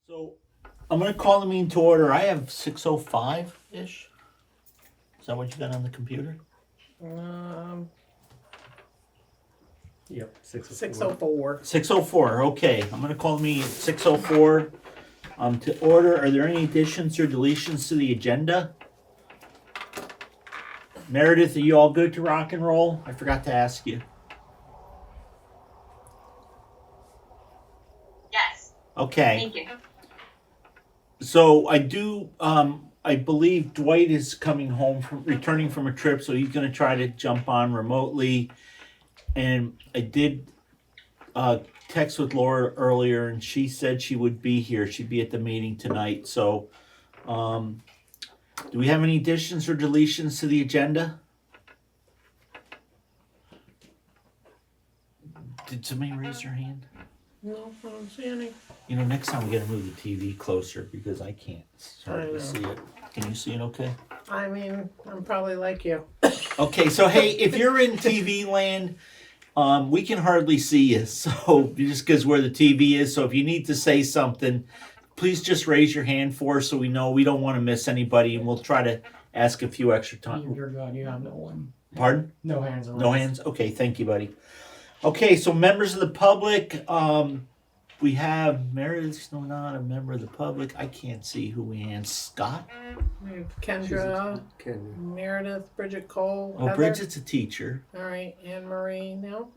So I'm going to call the meeting to order. I have 6:05-ish. Is that what you got on the computer? Yep, 6:04. 6:04. Okay, I'm going to call the meeting at 6:04 to order. Are there any additions or deletions to the agenda? Meredith, are you all good to rock and roll? I forgot to ask you. Yes. Okay. Thank you. So I believe Dwight is returning from a trip, so he's going to try to jump on remotely. And I did text with Laura earlier, and she said she would be here. She'd be at the meeting tonight. So, do we have any additions or deletions to the agenda? Did somebody raise their hand? No, I don't see any. You know, next time we got to move the TV closer because I can't hardly I know. see it. Can you see it okay? I mean, I'm probably like you. Okay, so hey, if you're in TV land, we can hardly see you. So just because where the TV is, so if you need to say something, please just raise your hand for us so we know we don't want to miss anybody, and we'll try to ask a few extra times. You're good. You have no one. Pardon? No hands. No hands? Okay, thank you, buddy. Okay, so members of the public, we have Meredith's not a member of the public. I can't see who we have. Scott? We have Kendra, Meredith, Bridget Cole, Oh, Heather. Bridget's a teacher. All right, Anne Marie. No.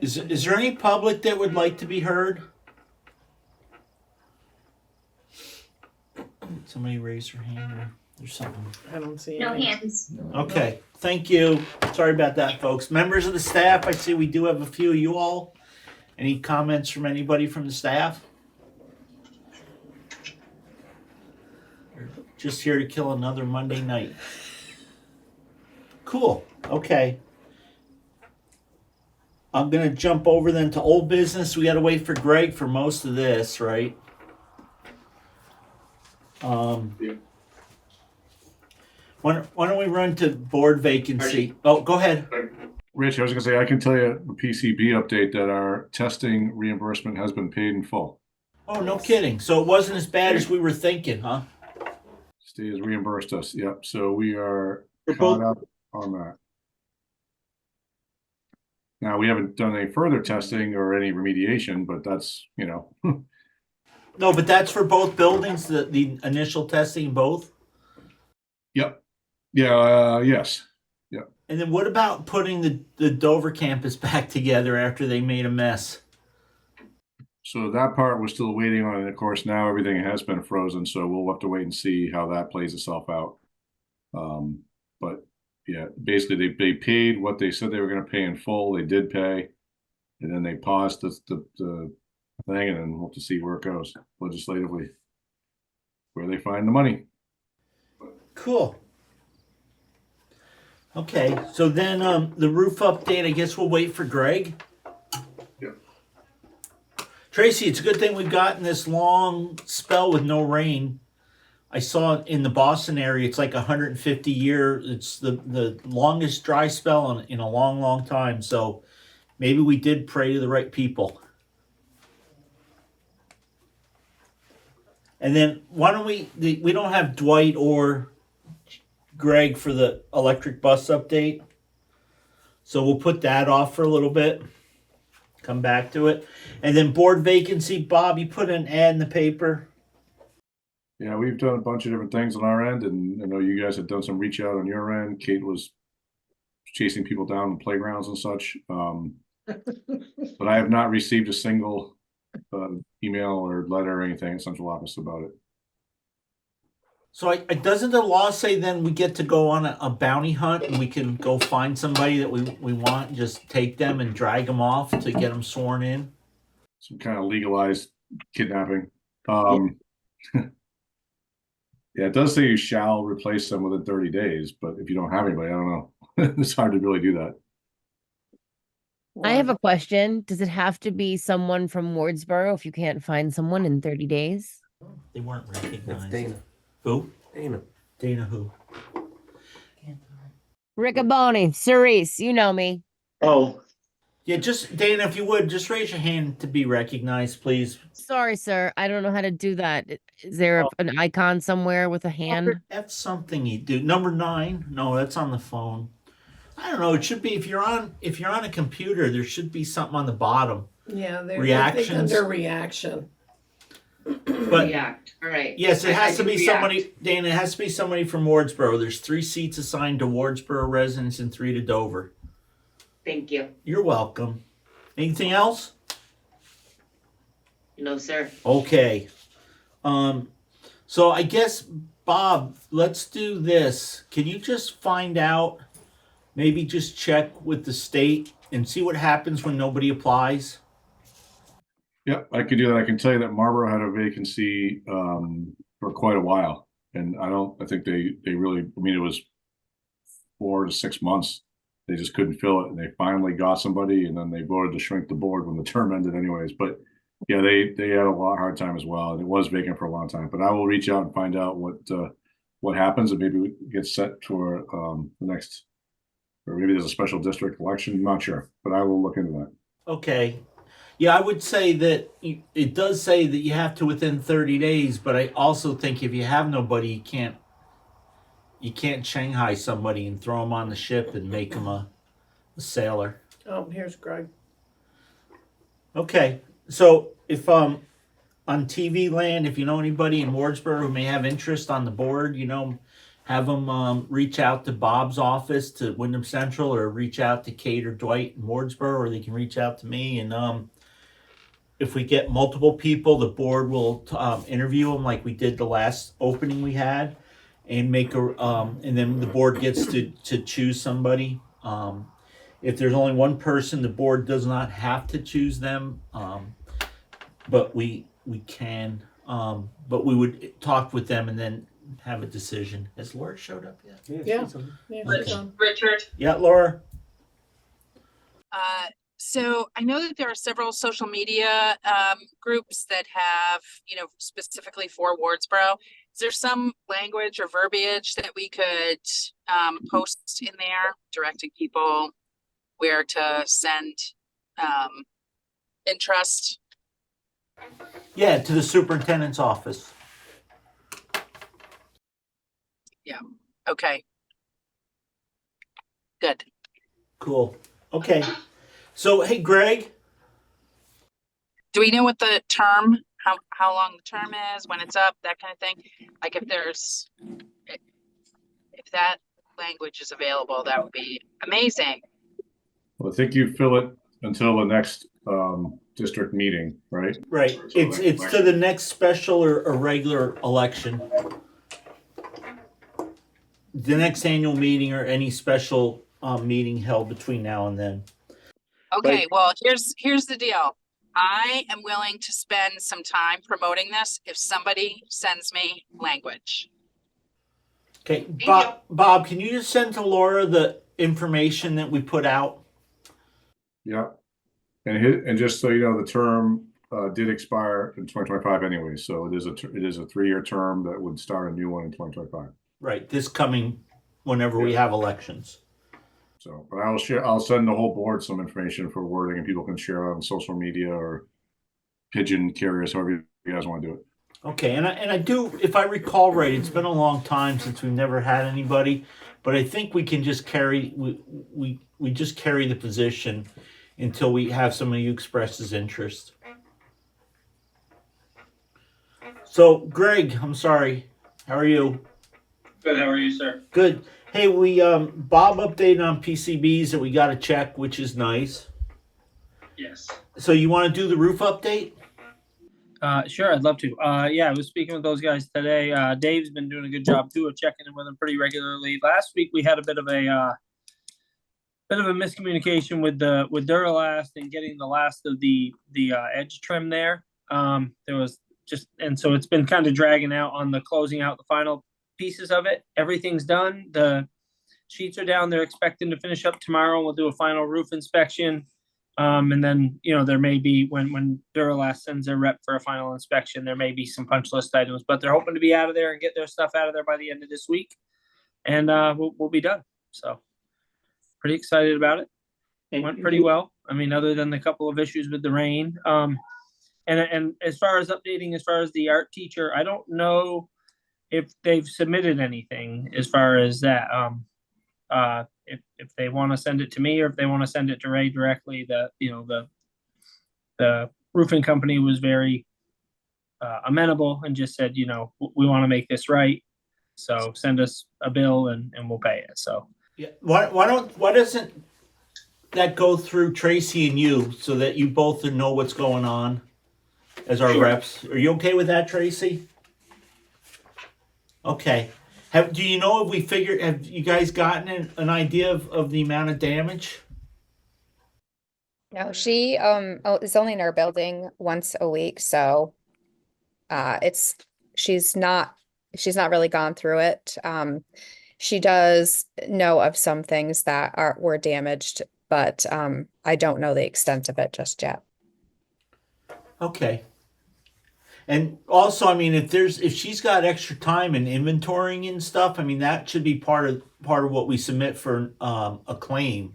Is there any public that would like to be heard? Somebody raise their hand or something. I don't see No any. hands. Okay, thank you. Sorry about that, folks. Members of the staff, I see we do have a few of you all. Any comments from anybody from the staff? We're just here to kill another Monday night. Cool. Okay. I'm gonna jump over then to old business. We gotta wait for Greg for most of this, right? Yeah. Why don't we run to board vacancy? Oh, go ahead. Rich, I was gonna say, I can tell you the PCB update that our testing reimbursement has been paid in full. Oh, no kidding. So it wasn't as bad as we were thinking, huh? State has reimbursed us, yep, so we are For caught both- up on that. Now, we haven't done any further testing or any remediation, but that's, No, but that's for both buildings, the initial testing, both? yep. Yeah, yes. And then what about putting the Dover campus back together after they made a mess? So that part we're still waiting on, and of course now everything has been frozen, so we'll have to wait and see how that plays itself out. But yeah, basically they paid what they said they were going to pay in full. They did pay, and then they paused the thing, and then we'll have to see where it goes legislatively, where they find the money. Cool. Okay, so then the roof update, I guess we'll wait for Greg. Yeah. Tracy, it's a good thing we've gotten this long spell with no rain. I saw in the Boston area, it's like 150 year. It's the longest dry spell in a long, long time. So maybe we did pray to the right people. And then why don't we don't have Dwight or Greg for the electric bus update. So we'll put that off for a little bit. Come back to it. And then board vacancy, Bob, you put an ad in the paper. Yeah, we've done a bunch of different things on our end, and I know you guys have done some reach out on your end. Kate was chasing people down in playgrounds and such. But I have not received a single email or letter or anything at central office about it. So doesn't the law say then we get to go on a bounty hunt and we can go find somebody that we want and just take them and drag them off to get them sworn in? Some kind of legalized kidnapping. Yeah, it does say you shall replace them within 30 days, but if you don't have anybody, I don't know. It's hard to really do that. I have a question. Does it have to be someone from Wardsboro if you can't find someone in 30 days? They weren't recognized. That's Dana. Who? Dana. Dana who? Riccaboni, Cerise, you know me. Oh. Yeah, just Dana, if you would, just raise your hand to be recognized, please. Sorry, sir. I don't know how to do that. Is there an icon somewhere with a hand? That's something you do. Number 9. No, that's on the phone. I don't know. It should be if you're on a computer, there should be something on the bottom. Yeah, they're Reactions. under reaction. But React. All right. yes, it has I to be did somebody, Dana, it has to be somebody from Wardsboro. There's 3 seats assigned to Wardsboro residents and 3 to Dover. Thank you. You're welcome. Anything else? No, sir. Okay. So I guess, Bob, let's do this. Can you just find out, maybe just check with the state and see what happens when nobody applies? Yep, I could do that. I can tell you that Marlboro had a vacancy for quite a while. And I think they really, I mean, it was 4 to 6 months. They just couldn't fill it, and they finally got somebody, and then they voted to shrink the board when the term ended anyways. But yeah, they had a hard time as well, and it was vacant for a long time. But I will reach out and find out what happens, and maybe we get set for the next, or maybe there's a special district election. I'm not sure, but I will look into that. Okay. Yeah, I would say that it does say that you have to within 30 days, but I also think if you have nobody, you can't Shanghai somebody and throw them on the ship and make them a sailor. Oh, here's Greg. Okay, so if on TV land, if you know anybody in Wardsboro who may have interest on the board, have them reach out to Bob's office to Wyndham Central, or reach out to Kate or Dwight in Wardsboro, or they can reach out to me. And if we get multiple people, the board will interview them like we did the last opening we had, and and then the board gets to choose somebody. If there's only one person, the board does not have to choose them, but we can. But we would talk with them and then have a decision. Has Laura showed up yet? Yeah. Yeah, she's on. Richard. Yeah, Laura. So I know that there are several social media groups that have, specifically for Wardsboro. Is there some language or verbiage that we could post in there, directing people where to send interest? Yeah, to the superintendent's office. Okay. Good. Cool. Okay. So, hey, Greg. Do we know what the term, how long the term is, when it's up, that kind of thing? Like if that language is available, that would be amazing. Well, I think you fill it until the next district meeting, right? Right. It's to the next special or regular election. The next annual meeting or any special meeting held between now and then. Okay, Right. well, here's the deal. I am willing to spend some time promoting this if somebody sends me language. Okay, Bob, can you just send to Laura the information that we put out? Yeah. And just so you know, the term did expire in 2025 anyway. So it is a 3-year term that would start a new one in 2025. Right, this coming whenever we have elections. So, but I'll send the whole board some information for wording, and people can share it on social media or pigeon carriers, however you guys want to do it. Okay, and I do, if I recall right, it's been a long time since we've never had anybody, but I think we can just carry we just carry the position until we have somebody who expresses interest. So, Greg, I'm sorry. How are you? Good, how are you, sir? Good. Hey, we Bob updated on PCBs that we got to check, which is nice. Yes. So you want to do the roof update? Sure, I'd love to. Yeah, I was speaking with those guys today. Dave's been doing a good job too of checking in with them pretty regularly. Last week we had a bit of a miscommunication with Duralast and getting the last of the edge trim there. There was and so it's been kind of dragging out on the closing out the final pieces of it. Everything's done. The sheets are down. They're expecting to finish up tomorrow. We'll do a final roof inspection. And then, there may be when Duralast sends their rep for a final inspection, there may be some punch list items, but they're hoping to be out of there and get their stuff out of there by the end of this week. And we'll be done. So pretty excited about it. went pretty well. I mean, other than the couple of issues with the rain. And as far as updating, as far as the art teacher, I don't know if they've submitted anything as far as that. If they want to send it to me or if they want to send it to Ray directly, the roofing company was very amenable and just said, we want to make this right. So send us a bill and we'll pay it. So Yeah. Why doesn't that go through Tracy and you so that you both know what's going on as our Sure. reps? Are you okay with that, Tracy? Okay. Do you know if have you guys gotten an idea of the amount of damage? No, she is only in our building once a week, so she's not really gone through it. She does know of some things that were damaged, but I don't know the extent of it just yet. Okay. And also, I mean, if she's got extra time in inventorying and stuff, I mean, that should be part of what we submit for a claim.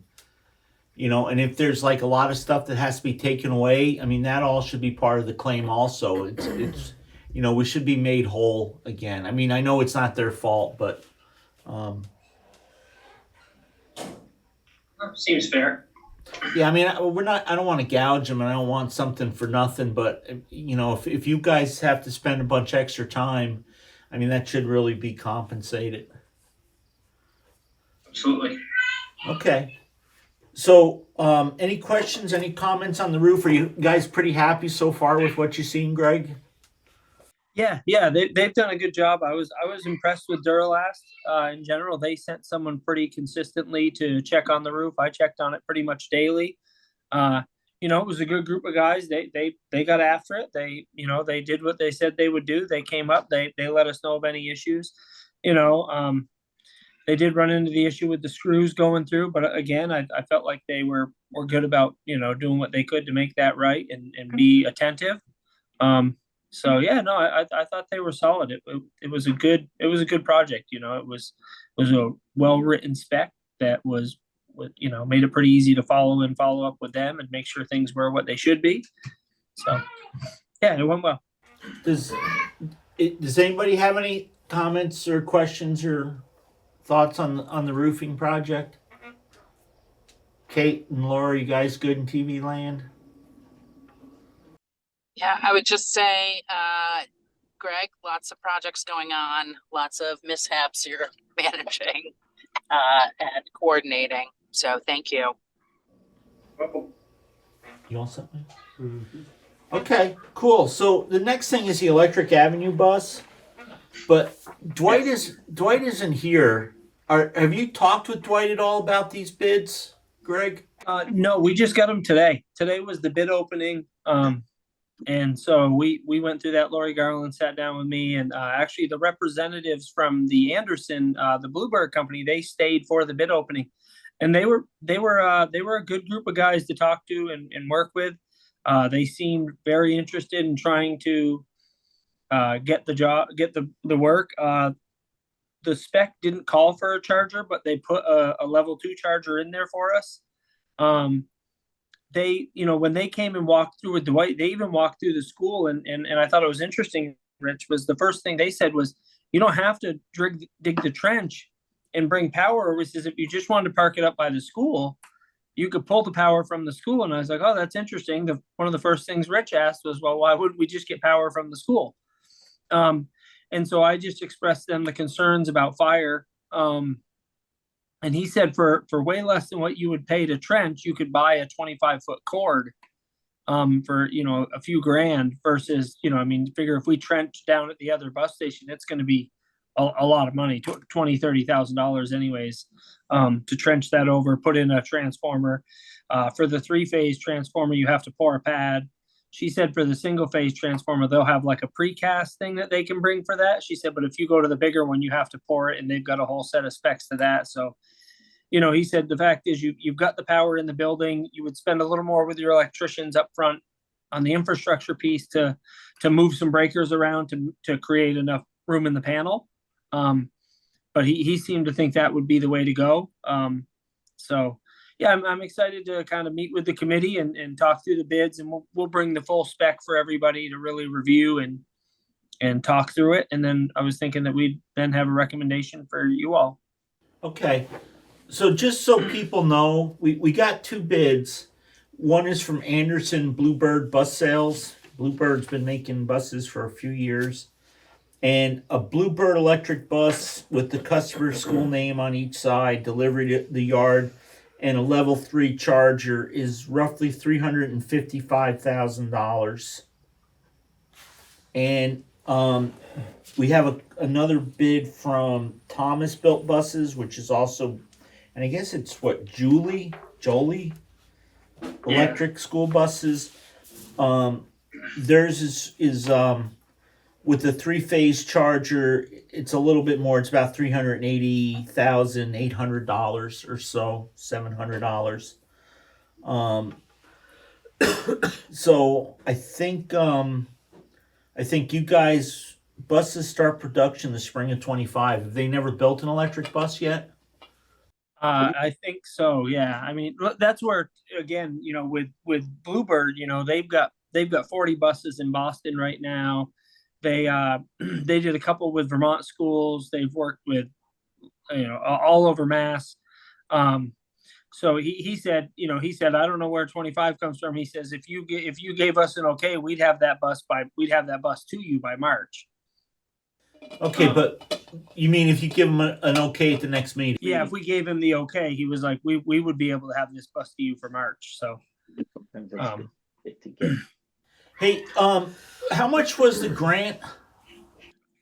And if there's like a lot of stuff that has to be taken away, I mean, that all should be part of the claim also. It's we should be made whole again. I mean, I know it's not their fault, but Seems fair. yeah, I mean, I don't want to gouge them and I don't want something for nothing, but if you guys have to spend a bunch extra time, I mean, that should really be compensated. Absolutely. Okay. So, any questions, any comments on the roof? Are you guys pretty happy so far with what you've seen, Greg? yeah, they've done a good job. I was impressed with Duralast. In general, they sent someone pretty consistently to check on the roof. I checked on it pretty much daily. It was a good group of guys. They got after it. They did what they said they would do. They came up. They let us know of any issues. They did run into the issue with the screws going through, but again, I felt like they were good about doing what they could to make that right and be attentive. So yeah, no, I thought they were solid. It was a good project. It was a well written spec that was made it pretty easy to follow up with them and make sure things were what they should be. So yeah, it went well. Does anybody have any comments or questions or thoughts on the roofing project? Kate and Laura, you guys good in TV land? Yeah, I would just say, Greg, lots of projects going on, lots of mishaps you're managing and coordinating. So thank you. You all set, Mike? Mm-hmm. Okay, cool. So the next thing is the Electric Avenue bus, but Dwight isn't here. Have you talked with Dwight at all about these bids, Greg? No, we just got them today. Today was the bid opening. And so we went through that. Lori Garland sat down with me, and actually the representatives from the Anderson, the Bluebird company, they stayed for the bid opening, and they were a good group of guys to talk to and work with. They seemed very interested in trying to get the work. The spec didn't call for a charger, but they put a level 2 charger in there for us. They, when they came and walked through with Dwight, they even walked through the school, and I thought it was interesting, Rich, was the first thing they said was, you don't have to dig the trench and bring power. It says if you just wanted to park it up by the school, you could pull the power from the school. And I was like, oh, that's interesting. One of the first things Rich asked was, well, why wouldn't we just get power from the school? And so I just expressed them the concerns about fire. And he said for way less than what you would pay to trench, you could buy a 25-foot cord for, a few grand versus, figure if we trench down at the other bus station, it's going to be a lot of money, $20,000-$30,000 anyways, to trench that over, put in a transformer. For the 3-phase transformer, you have to pour a pad. She said for the single-phase transformer, they'll have like a precast thing that they can bring for that. She said, but if you go to the bigger one, you have to pour it, and they've got a whole set of specs to that. So, he said the fact is you've got the power in the building. You would spend a little more with your electricians up front on the infrastructure piece to move some breakers around to create enough room in the panel. But he seemed to think that would be the way to go. So yeah, I'm excited to kind of meet with the committee and talk through the bids, and we'll bring the full spec for everybody to really review and talk through it. And then I was thinking that we'd then have a recommendation for you all. Okay. So just so people know, we got 2 bids. One is from Anderson Bluebird Bus Sales. Bluebird's been making buses for a few years. And a Bluebird electric bus with the customer school name on each side, delivered at the yard, and a level 3 charger is roughly $355,000. And we have another bid from Thomas Built Buses, which is also, and I guess it's what, Jolie electric school buses. Theirs is with the 3-phase charger, it's a little bit more. It's about $380,800 or so, $700. So I think you guys, buses start production the spring of 25. Have they never built an electric bus yet? I think so. Yeah. I mean, that's where, again, with Bluebird, they've got 40 buses in Boston right now. They did a couple with Vermont schools. They've worked with, all over Mass. So he said, I don't know where 25 comes from. He says, if you gave us an okay, we'd have that bus to you by March. Okay, but you mean if you give them an okay at the next meeting? Yeah, if we gave him the okay, he was like, we would be able to have this bus to you for March. So, hey, how much was the grant?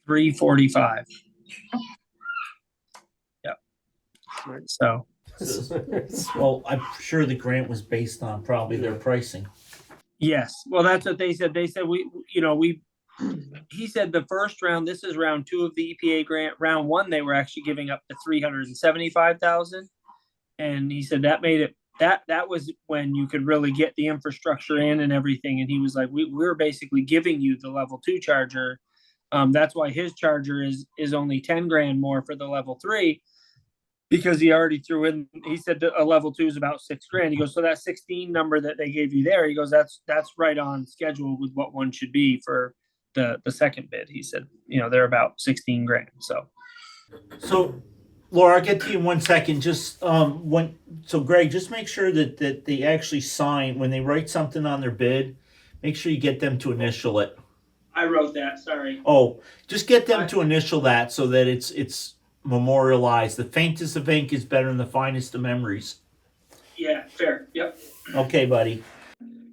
$345. Yep. So. Well, I'm sure the grant was based on probably their pricing. Yes. Well, that's what they said. They said he said the first round, this is round 2 of the EPA grant. Round 1, they were actually giving up to $375,000. And he said that made it, that was when you could really get the infrastructure in and everything. And he was like, we're basically giving you the level 2 charger. That's why his charger is only 10 grand more for the level 3, because he already threw in, he said a level 2 is about 6 grand. He goes, so that 16 number that they gave you there, he goes, that's right on schedule with what one should be for the second bid. He said, they're about 16 grand. So Laura, I'll get to you in 1 second. Just Greg, just make sure that they actually sign when they write something on their bid. Make sure you get them to initial it. I wrote that. Sorry. Oh, just get them to initial that so that it's memorialized. The faintest of ink is better than the finest of memories. Yeah, fair. Yep. Okay, buddy.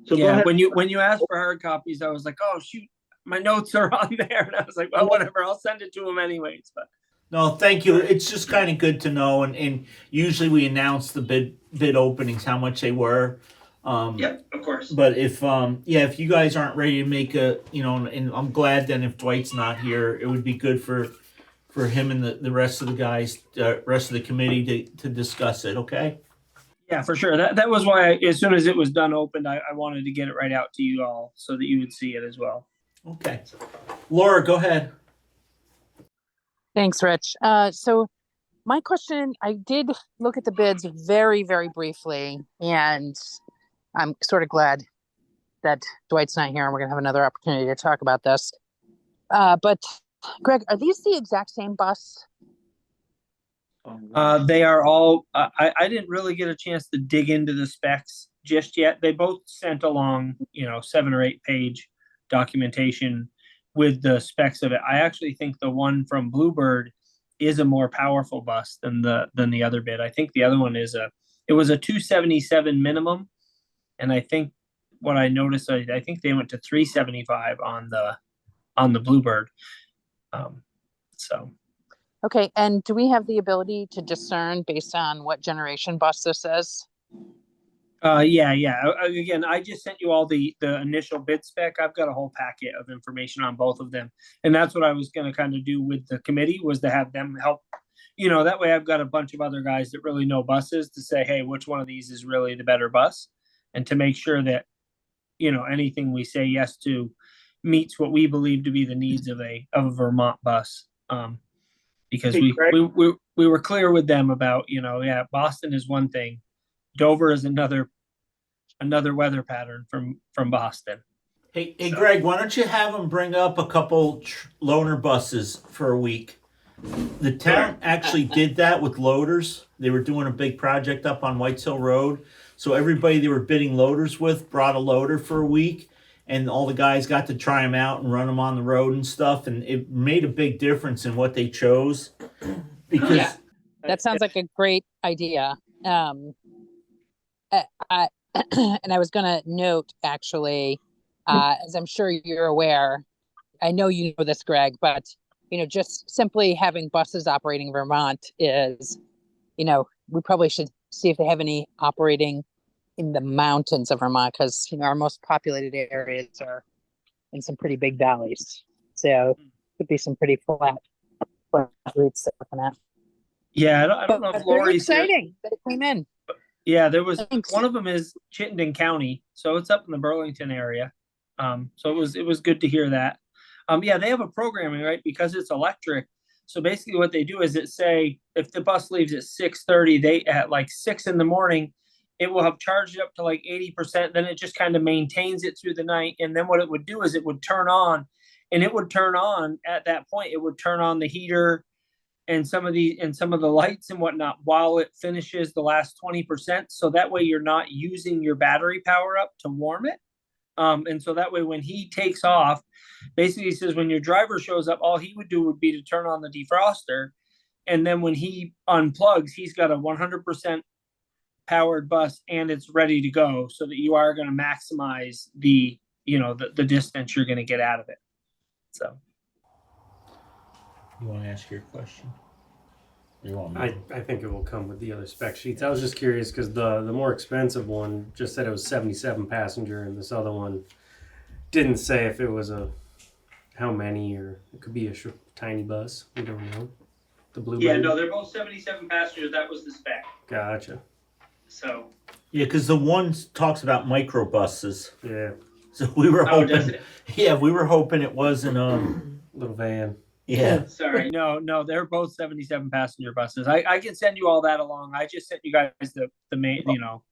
So yeah, when you asked for hard copies, I was like, oh shoot, my notes are on there, and I was like, well, whatever, I'll send it to him anyways. But no, thank you. It's just kind of good to know, and usually we announce the bid openings, how much they were. Yep, of course. But if you guys aren't ready to make and I'm glad then if Dwight's not here, it would be good for him and the rest of the guys, rest of the committee to discuss it. Okay. Yeah, for sure. That was why as soon as it was done opened, I wanted to get it right out to you all so that you would see it as well. Okay. Laura, go ahead. Thanks, Rich. So my question, I did look at the bids very, very briefly, and I'm sort of glad that Dwight's not here and we're going to have another opportunity to talk about this. But Greg, are these the exact same bus? They are all, I didn't really get a chance to dig into the specs just yet. They both sent along, 7 or 8 page documentation with the specs of it. I actually think the one from Bluebird is a more powerful bus than the other bid. I think the other one it was a 277 minimum. And I think what I noticed, I think they went to 375 on the Bluebird. So. Okay. And do we have the ability to discern based on what generation bus this is? Yeah. Again, I just sent you all the initial bid spec. I've got a whole packet of information on both of them. And that's what I was going to kind of do with the committee, was to have them help, that way I've got a bunch of other guys that really know buses to say, hey, which one of these is really the better bus? And to make sure that, anything we say yes to meets what we believe to be the needs of a Vermont bus. Because we were clear with them about, Boston is one thing, Dover is another weather pattern from Boston. Hey, Greg, why don't you have them bring up a couple loaner buses for a week? The town actually did that with loaders. They were doing a big project up on Whites Hill Road. So everybody they were bidding loaders with brought a loader for a week, and all the guys got to try them out and run them on the road and stuff. And it made a big difference in what they chose. Because Yeah. That sounds like a great idea. And I was going to note, actually, as I'm sure you're aware, I know you know this, Greg, but, just simply having buses operating in Vermont is, we probably should see if they have any operating in the mountains of Vermont, because, our most populated areas are in some pretty big valleys. So could be some pretty flat routes that we're looking at. Yeah, I don't know if Very Lori's here. exciting that it came in. Yeah, there was Thanks. one of them is Chittenden County, so it's up in the Burlington area. So it was good to hear that. Yeah, they have a programming, right, because it's electric. So basically what they do is say if the bus leaves at 6:30, they at like 6 in the morning, it will have charged up to like 80%. Then it just kind of maintains it through the night. And then what it would do is it would turn on, and it would turn on at that point. It would turn on the heater and some of the lights and whatnot while it finishes the last 20%. So that way you're not using your battery power up to warm it. And so that way when he takes off, basically he says when your driver shows up, all he would do would be to turn on the defroster. And then when he unplugs, he's got a 100% powered bus and it's ready to go, so that you are going to maximize the distance you're going to get out of it. So. You want to ask your question? You want me? I think it will come with the other spec sheets. I was just curious because the more expensive one just said it was 77 passenger, and this other one didn't say if it was how many, or it could be a tiny bus. We don't know. The blue. Yeah, no, they're both 77 passengers. That was the spec. Gotcha. So. Yeah, because the one talks about microbuses. Yeah. So we were Oh, hoping. does it? Yeah, we were hoping it wasn't little van. Yeah. Sorry. No, they're both 77 passenger buses. I can send you all that along. I just sent you guys the main, No,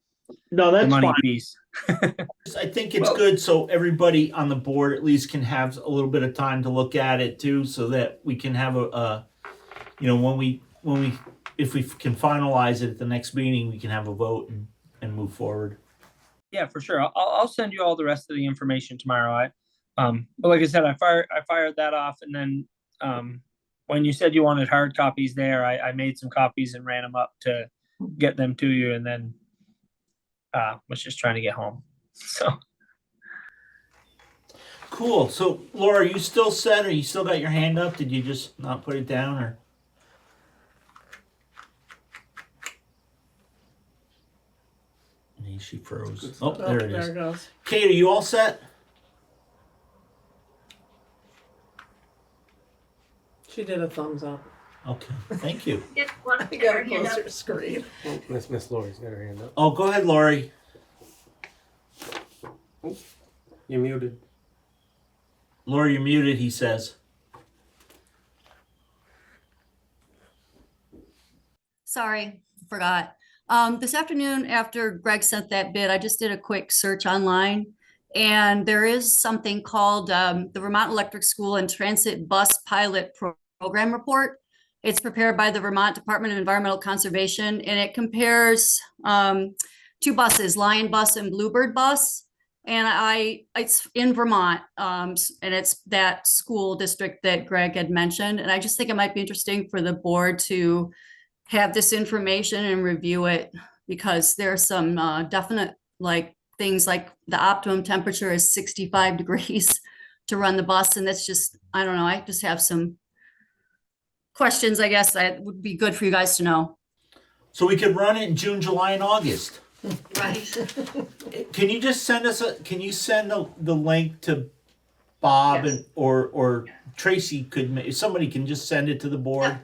the that's money fine. piece. I think it's good so everybody on the board at least can have a little bit of time to look at it too, so that we can have if we can finalize it at the next meeting, we can have a vote and move forward. Yeah, for sure. I'll send you all the rest of the information tomorrow. But like I said, I fired that off, and then when you said you wanted hard copies there, I made some copies and ran them up to get them to you, and then was just trying to get home. So Cool. So Laura, are you still set, or you still got your hand up? Did you just not put it down, or? Maybe she froze. Oh, there it is. There it goes. Kate, are you all set? She did a thumbs up. Okay, thank you. I got a closer screen. Oh, Miss Lori's got her hand up. Oh, go ahead, Lori. You're muted. Lori, you're muted, he says. Sorry, forgot. This afternoon, after Greg sent that bid, I just did a quick search online, and there is something called the Vermont Electric School and Transit Bus Pilot Program Report. It's prepared by the Vermont Department of Environmental Conservation, and it compares two buses, Lion Bus and Bluebird Bus. And it's in Vermont, and it's that school district that Greg had mentioned. And I just think it might be interesting for the board to have this information and review it, because there's some definite things like the optimum temperature is 65 degrees to run the bus. And that's just, I don't know, I just have some questions, I guess, that would be good for you guys to know. So we could run it in June, July, and August. Right. Can you just send us the link to Bob? Yes. And or Tracy if somebody can just send it to the board.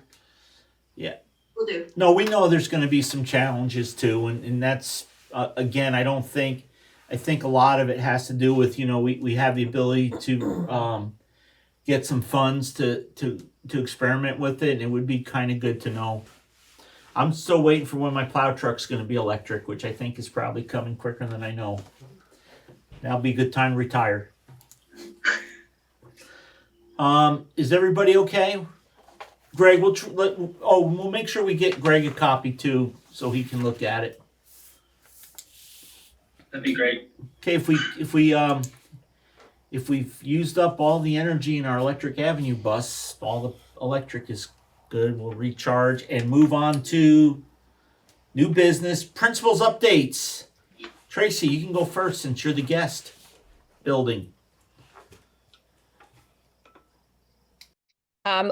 Yeah. Will do. No, we know there's going to be some challenges too, and that's again, I think a lot of it has to do with we have the ability to get some funds to experiment with it, and it would be kind of good to know. I'm still waiting for when my plow truck's gonna be electric, which I think is probably coming quicker than I know. That'll be a good time to retire. Is everybody okay? Greg, we'll make sure we get Greg a copy too, so he can look at it. That'd be great. Okay, if we've used up all the energy in our Electric Avenue bus, all the electric is good. We'll recharge and move on to new business principals updates. Tracy, you can go first since you're the guest. Building.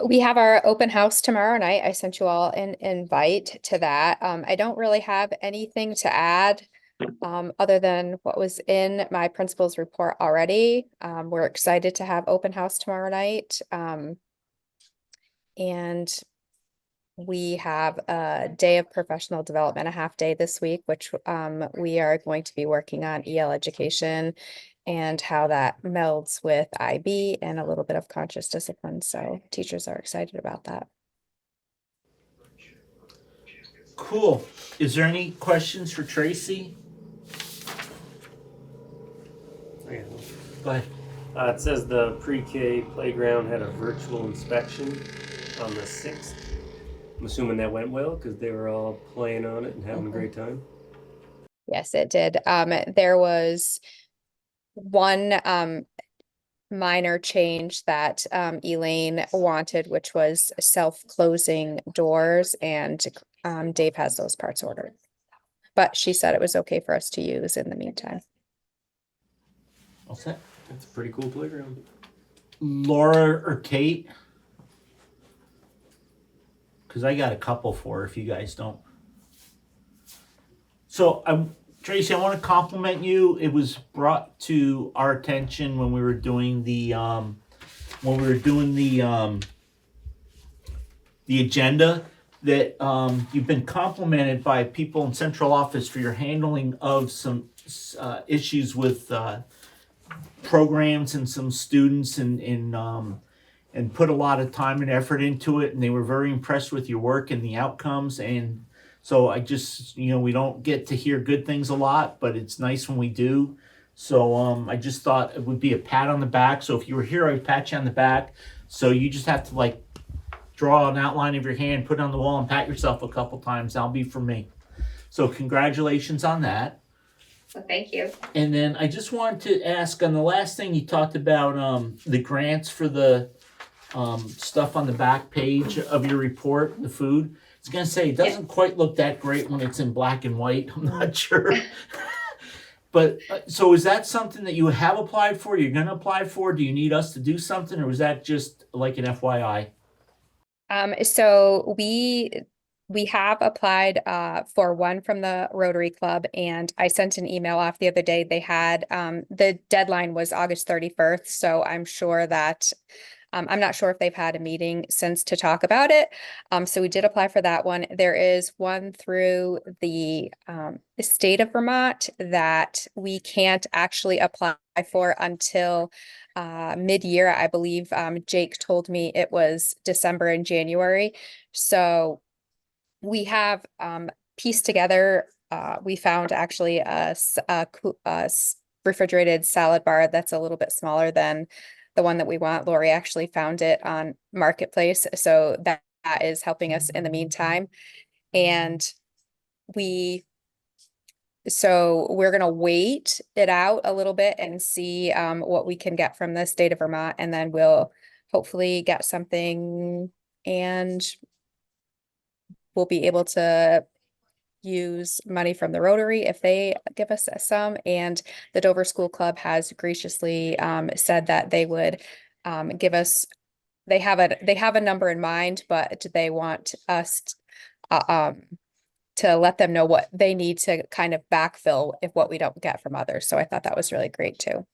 We have our open house tomorrow night. I sent you all an invite to that. I don't really have anything to add other than what was in my principal's report already. We're excited to have open house tomorrow night. And we have a day of professional development, a half day this week, which we are going to be working on EL education and how that melds with IB and a little bit of conscious discipline. So teachers are excited about that. Cool. Is there any questions for Tracy? Okay. Go ahead. It says the pre-K playground had a virtual inspection on the 6th. I'm assuming that went well because they were all playing on it and having a great time. Yes, it did. There was one minor change that Elaine wanted, which was self-closing doors, and Dave has those parts ordered. But she said it was okay for us to use in the meantime. All set. It's a pretty cool playground. Laura or Kate? Because I got a couple for her if you guys don't. So Tracy, I want to compliment you. It was brought to our attention when we were doing the agenda that you've been complimented by people in central office for your handling of some issues with programs and some students and put a lot of time and effort into it, and they were very impressed with your work and the outcomes. And so I just, we don't get to hear good things a lot, but it's nice when we do. So I just thought it would be a pat on the back. So if you were here, I would pat you on the back. So you just have to draw an outline of your hand, put it on the wall, and pat yourself a couple times. That'll be for me. So congratulations on that. Well, thank you. And then I just wanted to ask on the last thing you talked about, the grants for the stuff on the back page of your report, the food. I was gonna say it doesn't quite look that great when it's in black and white. I'm not sure. But so is that something that you have applied for? You're gonna apply for? Do you need us to do something, or was that just like an FYI? So we have applied for one from the Rotary Club, and I sent an email off the other day. They had the deadline was August 31st, so I'm sure that I'm not sure if they've had a meeting since to talk about it. So we did apply for that one. There is one through the state of Vermont that we can't actually apply for until mid-year. I believe Jake told me it was December and January. So we have pieced together, we found actually a refrigerated salad bar that's a little bit smaller than the one that we want. Lori actually found it on Marketplace, so that is helping us in the meantime. And so we're gonna wait it out a little bit and see what we can get from the state of Vermont, and then we'll hopefully get something, and we'll be able to use money from the Rotary if they give us some. And the Dover School Club has graciously said that they would give us, they have a number in mind, but they want us to let them know what they need to kind of backfill if what we don't get from others. So I thought that was really great too.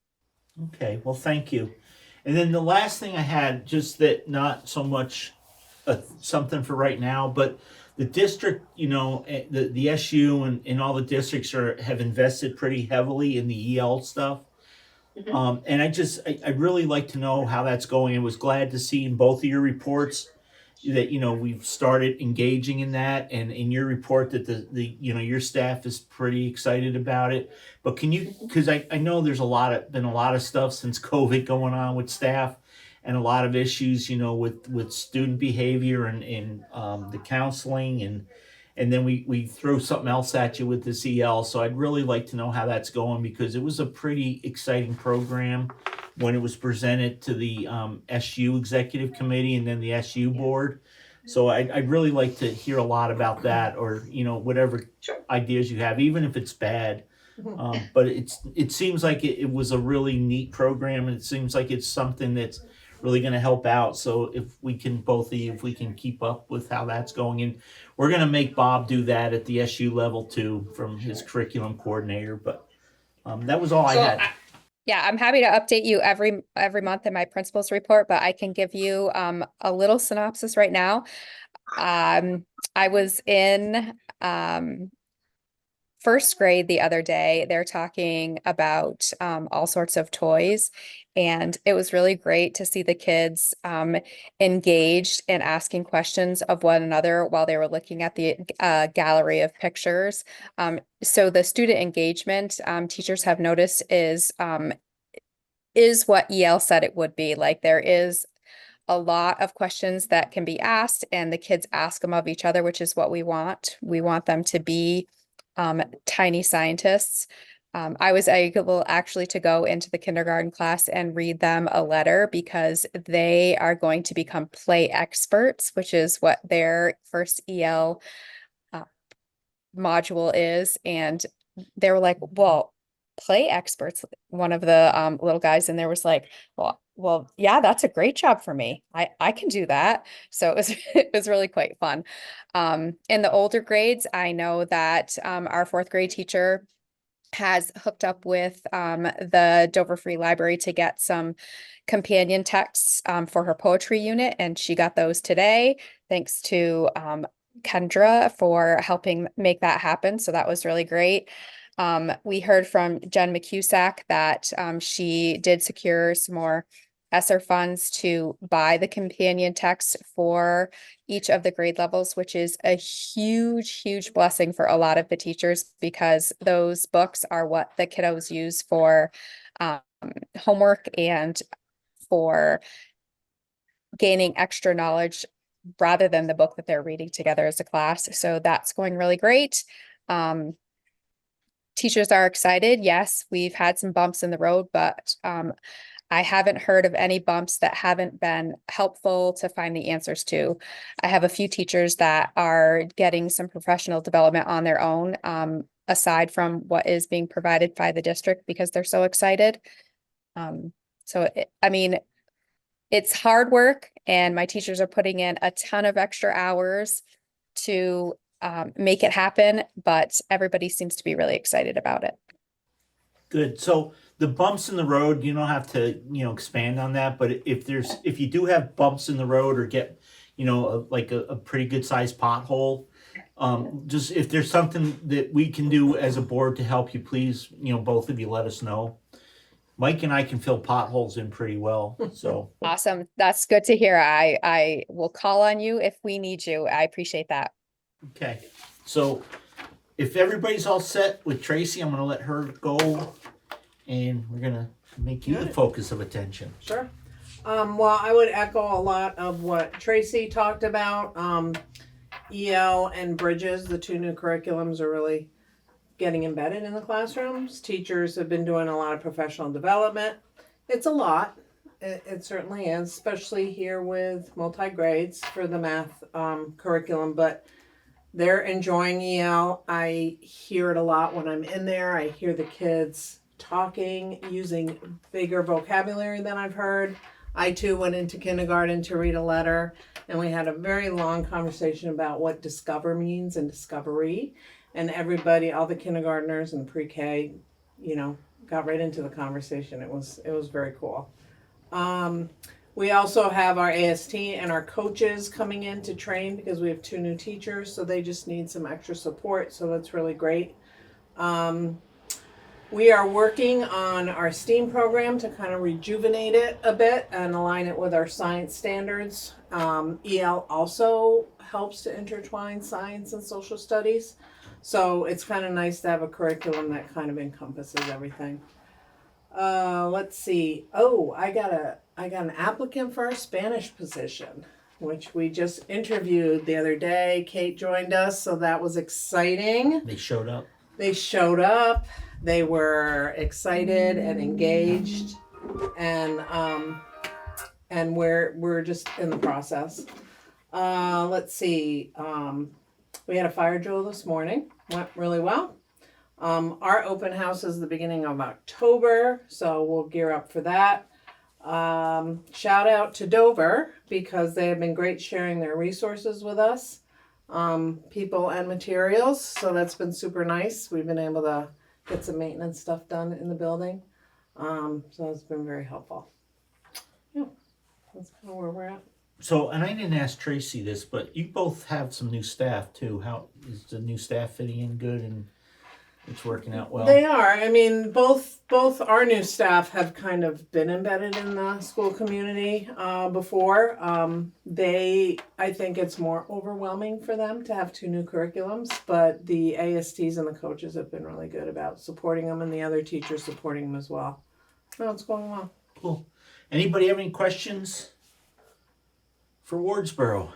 Okay, well, thank you. And then the last thing I had, just that not so much something for right now, but the district, the SU and all the districts have invested pretty heavily in the EL stuff. Mm-hmm. And I really like to know how that's going. I was glad to see in both of your reports that, we've started engaging in that, and in your report that the your staff is pretty excited about it. But can you, because I know there's been a lot of stuff since COVID going on with staff, and a lot of issues, with student behavior and the counseling, and then we throw something else at you with this EL. So I'd really like to know how that's going, because it was a pretty exciting program when it was presented to the SU Executive Committee and then the SU Board. So I'd really like to hear a lot about that, or whatever ideas you have, even if it's bad. But it seems like it was a really neat program, and it seems like it's something that's really going to help out. So if we can keep up with how that's going, and we're going to make Bob do that at the SU level too, from his curriculum coordinator. But that was all I had. Yeah, I'm happy to update you every month in my principal's report, but I can give you a little synopsis right now. I was in first grade the other day. They're talking about all sorts of toys, and it was really great to see the kids engaged in asking questions of one another while they were looking at the gallery of pictures. So the student engagement, teachers have noticed, is what EL said it would be. Like, there is a lot of questions that can be asked, and the kids ask them of each other, which is what we want. We want them to be tiny scientists. I was able actually to go into the kindergarten class and read them a letter, because they are going to become play experts, which is what their first EL module is. And they were like, well, play experts. One of the little guys in there was like, well, yeah, that's a great job for me. I can do that. So it was really quite fun. In the older grades, I know that our fourth grade teacher has hooked up with the Dover Free Library to get some companion texts for her poetry unit, and she got those today, thanks to Kendra for helping make that happen. So that was really great. We heard from Jen McCusack that she did secure some more ESSER funds to buy the companion text for each of the grade levels, which is a huge, huge blessing for a lot of the teachers, because those books are what the kiddos use for homework and for gaining extra knowledge, rather than the book that they're reading together as a class. So that's going really great. Teachers are excited. Yes, we've had some bumps in the road, but I haven't heard of any bumps that haven't been helpful to find the answers to. I have a few teachers that are getting some professional development on their own, aside from what is being provided by the district, because they're so excited. It's hard work, and my teachers are putting in a ton of extra hours to make it happen, but everybody seems to be really excited about it. Good. So the bumps in the road, you don't have to, expand on that, but if you do have bumps in the road, or get, a pretty good sized pothole, just if there's something that we can do as a board to help you, please, both of you let us know. Mike and I can fill potholes in pretty well, so. Awesome. That's good to hear. I will call on you if we need you. I appreciate that. Okay, so if everybody's all set with Tracy, I'm gonna let her go, and we're gonna make you the focus of attention. Sure. Well, I would echo a lot of what Tracy talked about. EL and Bridges, the two new curriculums, are really getting embedded in the classrooms. Teachers have been doing a lot of professional development. It's a lot. It certainly is, especially here with multi-grades for the math curriculum, but they're enjoying EL. I hear it a lot when I'm in there. I hear the kids talking, using bigger vocabulary than I've heard. I too went into kindergarten to read a letter, and we had a very long conversation about what discover means and discovery. And everybody, all the kindergartners and pre-K, got right into the conversation. It was very cool. We also have our AST and our coaches coming in to train, because we have 2 new teachers, so they just need some extra support. So that's really great. We are working on our STEAM program to kind of rejuvenate it a bit and align it with our science standards. EL also helps to intertwine science and social studies. So it's kind of nice to have a curriculum that kind of encompasses everything. Let's see. Oh, I got an applicant for our Spanish position, which we just interviewed the other day. Kate joined us, so that was exciting. They showed up. They showed up. They were excited and engaged, and we're just in the process. Let's see. We had a fire drill this morning. Went really well. Our open house is the beginning of October, so we'll gear up for that. Shout out to Dover because they have been great sharing their resources with us, people and materials. So that's been super nice. We've been able to get some maintenance stuff done in the building. So it's been very helpful. Yeah, that's kind of where we're at. So, and I didn't ask Tracy this, but you both have some new staff too. How is the new staff fitting in good and it's working out well? They are. I mean, both our new staff have kind of been embedded in the school community before. I think it's more overwhelming for them to have 2 new curriculums, but the ASTs and the coaches have been really good about supporting them and the other teachers supporting them as well. No, it's going well. Cool. Anybody have any questions for Wardsboro?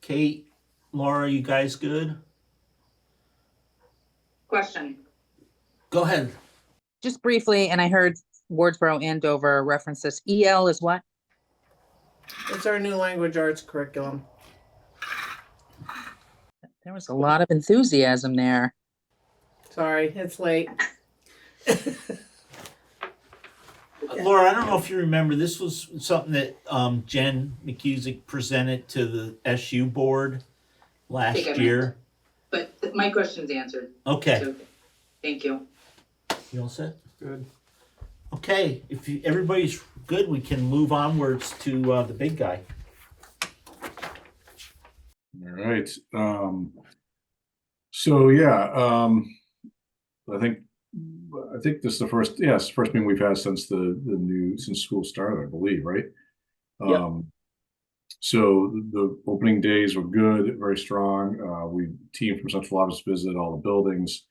Kate, Laura, you guys good? Question. Go ahead. Just briefly, and I heard Wardsboro and Dover reference this. EL is what? It's our new language arts curriculum. There was a lot of enthusiasm there. Sorry, it's late. Laura, I don't know if you remember, this was something that Jen McCusick presented to the SU board last Think I year. But my question's answered. Okay. So, thank you. You all set? Good. Okay, if everybody's good, we can move onwards to the big guy. All right. So yeah, I think this is the first meeting we've had since since school started, I believe, right? Yep. So the opening days were good, very strong. Team from central office visited all the buildings.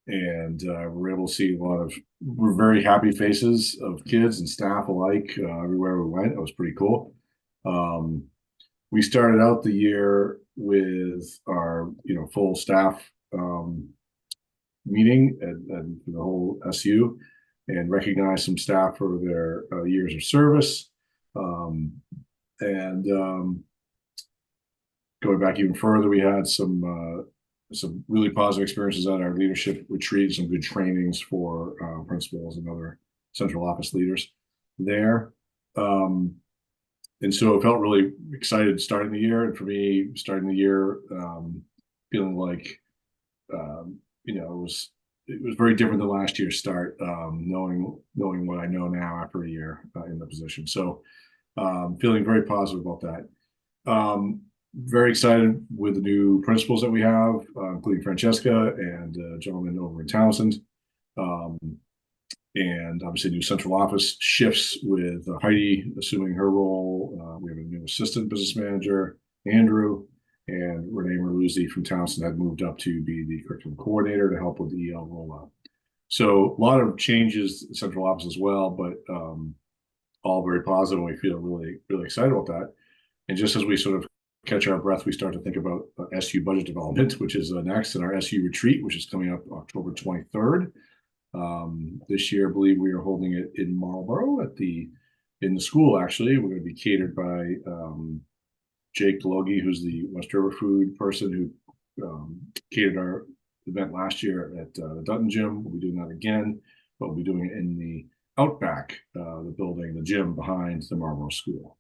And we were able to see we're very happy faces of kids and staff alike everywhere we went. It was pretty cool. We started out the year with our full staff meeting and the whole SU, and recognized some staff for their years of service. Going back even further, we had some really positive experiences at our leadership retreat, some good trainings for principals and other central office leaders there. And so I felt really excited starting the year. And for me, starting the year, feeling like, it was very different than last year's start, knowing what I know now after a year in the position. So feeling very positive about that. Very excited with the new principals that we have, including Francesca and a gentleman over in Townsend. And obviously new central office shifts with Heidi assuming her role. We have a new assistant business manager, Andrew, and Renee Merluzzi from Townsend had moved up to be the curriculum coordinator to help with the EL rollout. So a lot of changes in central office as well, but all very positive. And we feel really, really excited about that. And just as we sort of catch our breath, we start to think about SU budget development, which is next, and our SU retreat, which is coming up October 23rd. This year, I believe we are holding it in Marlboro in the school. Actually, we're going to be catered by Jake Delogie, who's the West River food person who catered our event last year at the Dutton Gym. We'll be doing that again, but we'll be doing it in the Outback, the building, the gym behind the Marlboro School.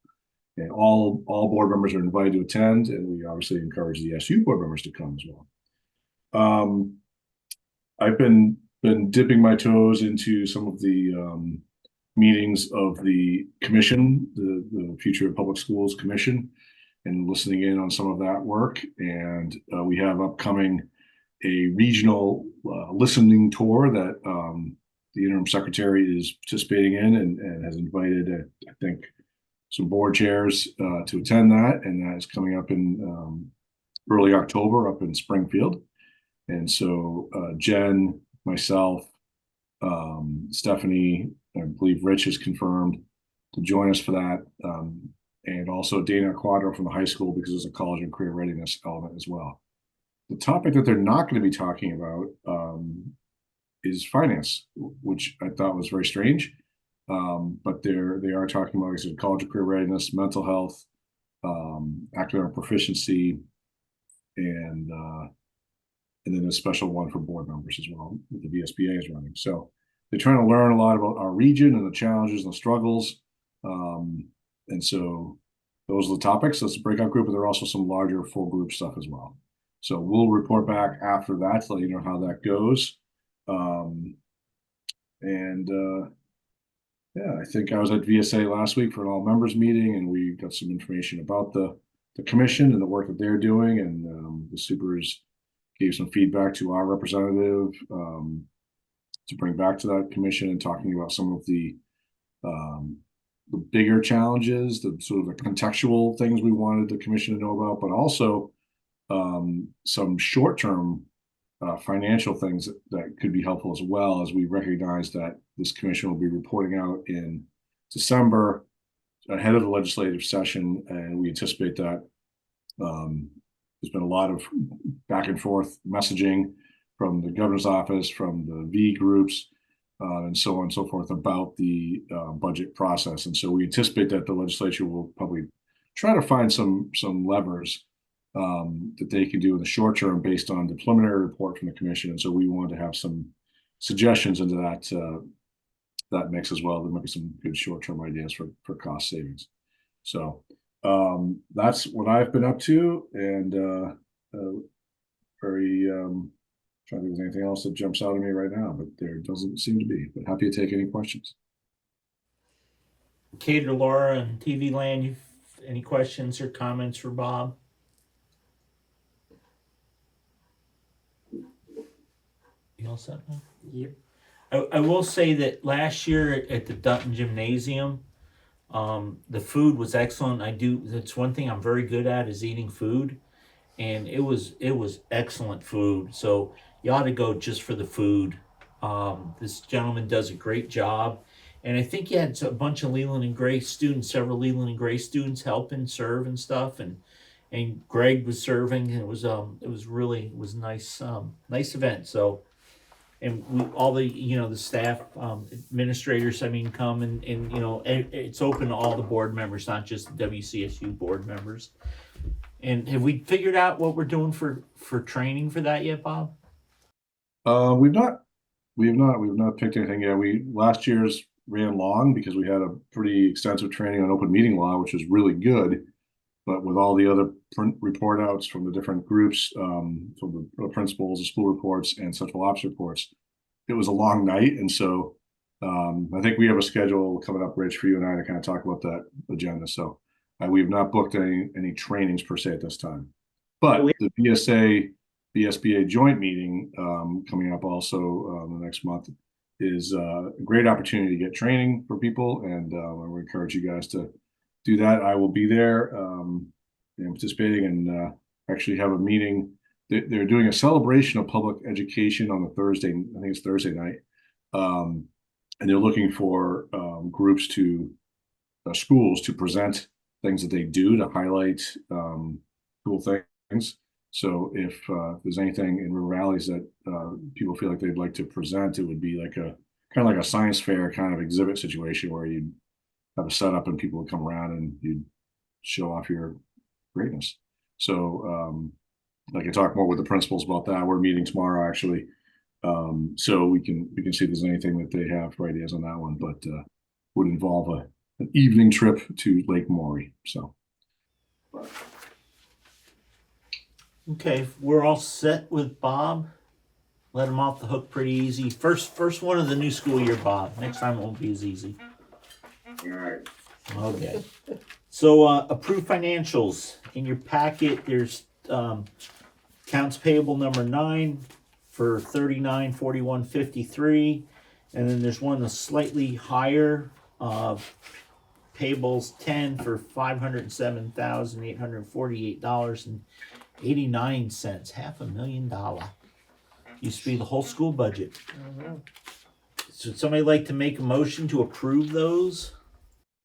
And all board members are invited to attend, and we obviously encourage the SU board members to come as well. I've been dipping my toes into some of the meetings of the commission, the Future of Public Schools Commission, and listening in on some of that work. And we have upcoming a regional listening tour that the interim secretary is participating in and has invited, I think, some board chairs to attend that, and that is coming up in early October up in Springfield. And so Jen, myself, Stephanie, I believe Rich is confirmed to join us for that, and also Dana Quadro from the high school, because there's a college and career readiness element as well. The topic that they're not going to be talking about is finance, which I thought was very strange. But they are talking about, like I said, college and career readiness, mental health, academic proficiency, and then a special one for board members as well that the VSBA is running. So they're trying to learn a lot about our region and the challenges and the struggles. And so those are the topics. That's a breakout group, but there are also some larger full group stuff as well. So we'll report back after that to let you know how that goes. Yeah, I think I was at VSA last week for an all members meeting, and we got some information about the commission and the work that they're doing, and the supers gave some feedback to our representative to bring back to that commission, and talking about some of the bigger challenges, the sort of the contextual things we wanted the commission to know about, but also some short-term financial things that could be helpful, as well, as we recognize that this commission will be reporting out in December ahead of the legislative session, and we anticipate that there's been a lot of back and forth messaging from the governor's office, from the V groups, and so on and so forth about the budget process. And so we anticipate that the legislature will probably try to find some levers that they can do in the short term based on the preliminary report from the commission. And so we want to have some suggestions into that mix as well. There might be some good short-term ideas for cost savings. So that's what I've been up to, and very trying to think of anything else that jumps out at me right now, but there doesn't seem to be. But happy to take any questions. Kate or Laura and TV Land, you any questions or comments for Bob? You all set now? Yep. I will say that last year at the Dutton Gymnasium, the food was excellent. That's one thing I'm very good at, is eating food, and it was excellent food. So you ought to go just for the food. This gentleman does a great job, and I think he had a bunch of Leland and Gray students, several Leland and Gray students helping serve and stuff, and Greg was serving, and it was nice, nice event. So. And all the, the staff, administrators, come and it's open to all the board members, not just the WCSU board members. And have we figured out what we're doing for training for that yet, Bob? We've not picked anything yet. Last year's ran long because we had a pretty extensive training on open meeting law, which was really good. But with all the other print report outs from the different groups, from the principals, the school reports, and central ops reports, it was a long night. And so I think we have a schedule coming up, Rich, for you and I to kind of talk about that agenda. So we have not booked any trainings per se at this time. But the BSBA joint meeting coming up also the next month is a great opportunity to get training for people. And I would encourage you guys to do that. I will be there and participating, and actually have a meeting. They're doing a celebration of public education on the Thursday. I think it's Thursday night, and they're looking for groups schools to present things that they do to highlight cool things. So if there's anything in River Valleys that people feel like they'd like to present, it would be like kind of like a science fair kind of exhibit situation where you have a setup and people would come around and you'd show off your greatness. So I can talk more with the principals about that. We're meeting tomorrow actually. So we can see if there's anything that they have for ideas on that one, but would involve an evening trip to Lake Maury. So okay, we're all set with Bob. Let him off the hook pretty easy. First one of the new school year, Bob. Next time it won't be as easy. all right. Okay. So approved financials. In your packet, there's Accounts payable number 9 for $39.41.53, and then there's one that's slightly higher. Payables 10 for $507,848.89. $500,000. Used to be the whole school budget. So would somebody like to make a motion to approve those?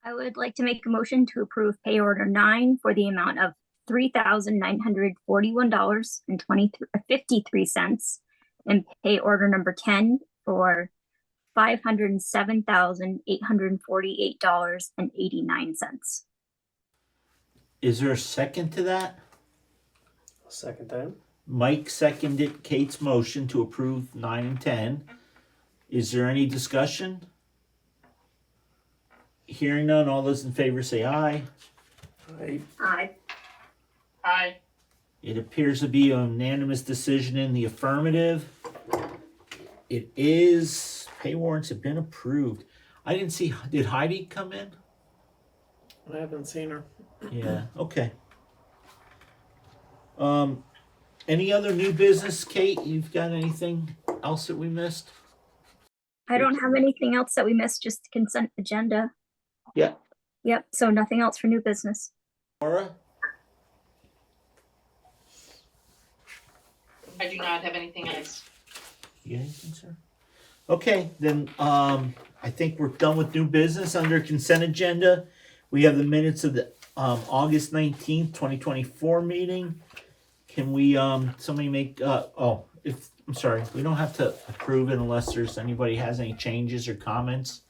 I would like to make a motion to approve pay order 9 for the amount of $3,941.53 and pay order number 10 for $507,848.89. Is there a second to that? Second time. Mike seconded Kate's motion to approve 9 and 10. Is there any discussion? Hearing none, all those in favor say aye. Aye. Aye. It appears to be a unanimous decision in the affirmative. It is. Pay warrants have been approved. I didn't see, did Heidi come in? I haven't seen her. Yeah, okay. Any other new business, Kate? You've got anything else that we missed? I don't have anything else that we missed, just the consent agenda. Yeah. Yep, so nothing else for new business. Laura? I do not have anything else. You got anything, sir? Okay, then I think we're done with new business. Under consent agenda, we have the minutes of the August 19th, 2024 meeting. Can we somebody make I'm sorry, we don't have to approve it unless there's anybody has any changes or comments.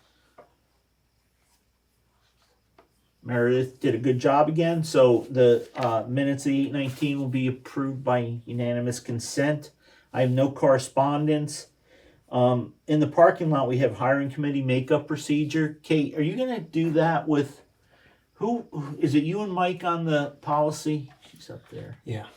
Meredith did a good job again, so the minutes of the 8/19 will be approved by unanimous consent. I have no correspondence. In the parking lot, we have hiring committee makeup procedure. Kate, are you gonna do that with who? Is it you and Mike on the policy? She's up there. Yeah.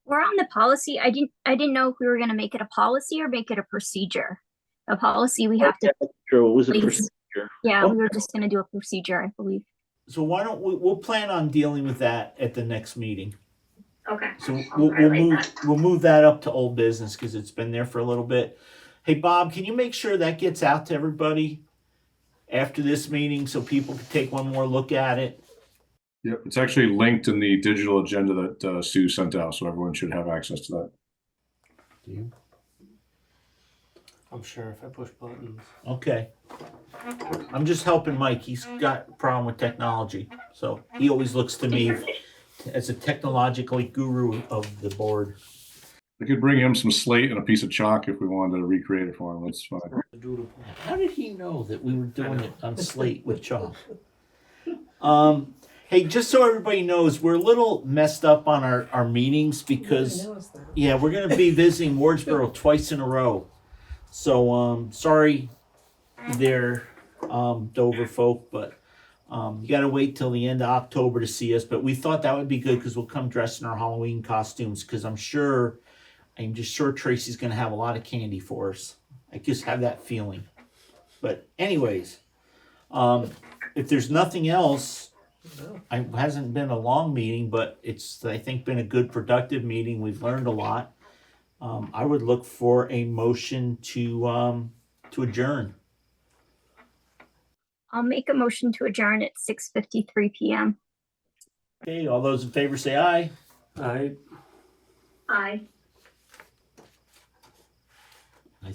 We're on the policy. I didn't know if we were gonna make it a policy or make it a procedure. A policy we have to. True, it was a Please. procedure. Yeah, we were just gonna do a procedure, I believe. So why don't we'll plan on dealing with that at the next meeting. Okay. So we'll move that up to old business because it's been there for a little bit. Hey Bob, can you make sure that gets out to everybody after this meeting so people can take one more look at it? Yep, it's actually linked in the digital agenda that Sue sent out, so everyone should have access to that. Do you? I'm sure if I push buttons. Okay. I'm just helping Mike. He's got a problem with technology. So he always looks to me as a technologically guru of the board. We could bring him some slate and a piece of chalk if we wanted to recreate it for him. That's fine. How did he know that we were doing it on slate with chalk? Hey, just so everybody knows, we're a little messed up on our meetings because, yeah, we're going to be visiting Wardsboro twice in a row. So, sorry there, Dover folk, but you got to wait till the end of October to see us. But we thought that would be good because we'll come dressed in our Halloween costumes because I'm just sure Tracy's going to have a lot of candy for us. I just have that feeling. But anyways, if there's nothing else, it hasn't been a long meeting, but it's, I think, been a good, productive meeting. We've learned a lot. I would look for a motion to adjourn. I'll make a motion to adjourn at 6:53 p.m. Okay, all those in favor say aye. Aye. Aye. I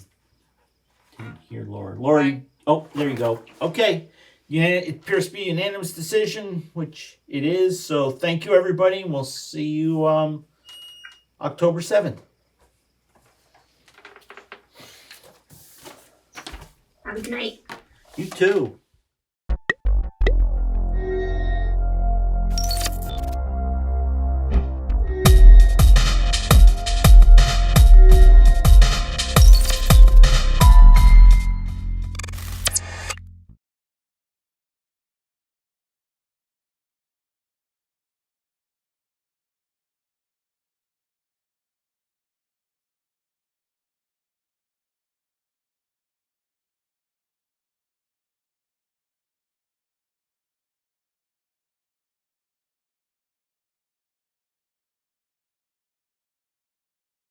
didn't hear Laura. Laura, oh, there you go. Okay. Yeah, it appears to be a unanimous decision, which it is. So thank you, everybody, and we'll see you October 7th. Have a good night. You too.